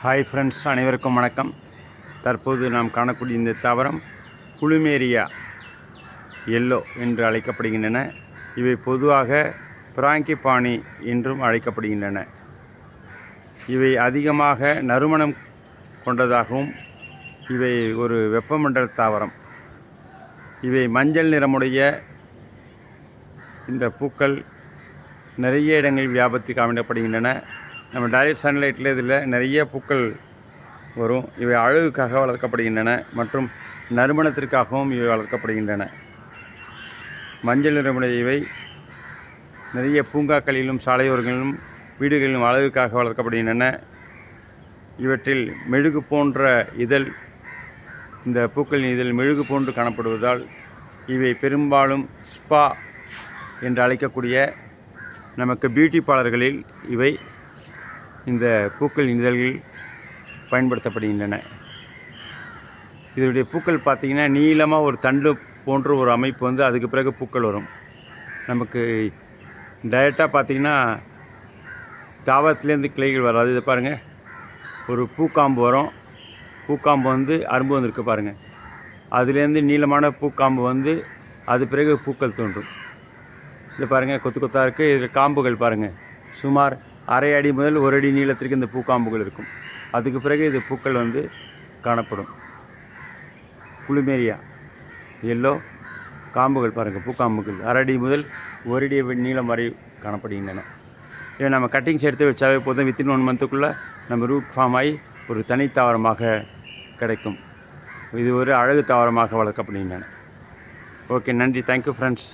Hi friends, அனைவருக்கும் வணக்கம். தற்போது நாம் காணக்கூடிய இந்த தாவரம் புளுமேரியா எல்லோ என்று அழைக்கப்படுகின்றன. இவை பொதுவாக பிராங்கிபானி என்றும் அழைக்கப்படுகின்றன. இவை அதிகமாக நறுமணம் கொண்டதாகவும் இவை ஒரு வெப்பமண்டல தாவரம். இவை மஞ்சள் நிறமுடைய இந்த பூக்கள் நிறைய இடங்களில் வியாபத்துக்கு காணப்படுகின்றன. நம்ம டைரக்ட் சன்லைட்டில் இதில் நிறைய பூக்கள் வரும். இவை அழகுக்காக வளர்க்கப்படுகின்றன மற்றும் நறுமணத்திற்காகவும் இவை வளர்க்கப்படுகின்றன. மஞ்சள் நிறமுடைய இவை நிறைய பூங்காக்களிலும் சாலையோரங்களிலும் வீடுகளிலும் அழகுக்காக வளர்க்கப்படுகின்றன. இவற்றில் மெழுகு போன்ற இதழ், இந்த பூக்களின் இதழ் மெழுகு போன்று காணப்படுவதால் இவை பெரும்பாலும் ஸ்பா என்று அழைக்கக்கூடிய நமக்கு பியூட்டி பார்லர்களில் இவை இந்த பூக்கள் இதழ்கள் பயன்படுத்தப்படுகின்றன. இதனுடைய பூக்கள் பார்த்திங்கன்னா நீளமாக ஒரு தண்டு போன்ற ஒரு அமைப்பு அதுக்கு பிறகு பூக்கள் வரும். நமக்கு டைரெக்டாக பார்த்திங்கன்னா தாவரத்துலேருந்து கிளைகள் வராது. இது பாருங்கள், ஒரு பூக்காம்பு வரும். பூக்காம்பு அரும்பு வந்திருக்கு பாருங்கள். அதுலேருந்து நீளமான பூக்காம்பு அது பிறகு பூக்கள் தோன்றும். இது பாருங்கள், கொத்து கொத்தாக இருக்குது. இதில் காம்புகள் பாருங்கள், சுமார் அரை அடி முதல் ஒரு அடி நீளத்திற்கு இந்த பூக்காம்புகள் இருக்கும். அதுக்கு பிறகு இது பூக்கள் காணப்படும். புளுமேரியா எல்லோ காம்புகள் பாருங்கள், பூக்காம்புகள் அரை அடி முதல் ஒரு அடி நீளம் வரை காணப்படுகின்றன. இதை நம்ம கட்டிங்ஸ் எடுத்து வச்சாவே போதும், வித்தின் 1 மந்த்துக்குள்ளே நம்ம ரூட் ஃபார்ம் ஆகி ஒரு தனி தாவரமாக கிடைக்கும். இது ஒரு அழகு தாவரமாக வளர்க்கப்படுகின்றன. ஓகே, நன்றி. Thank you friends.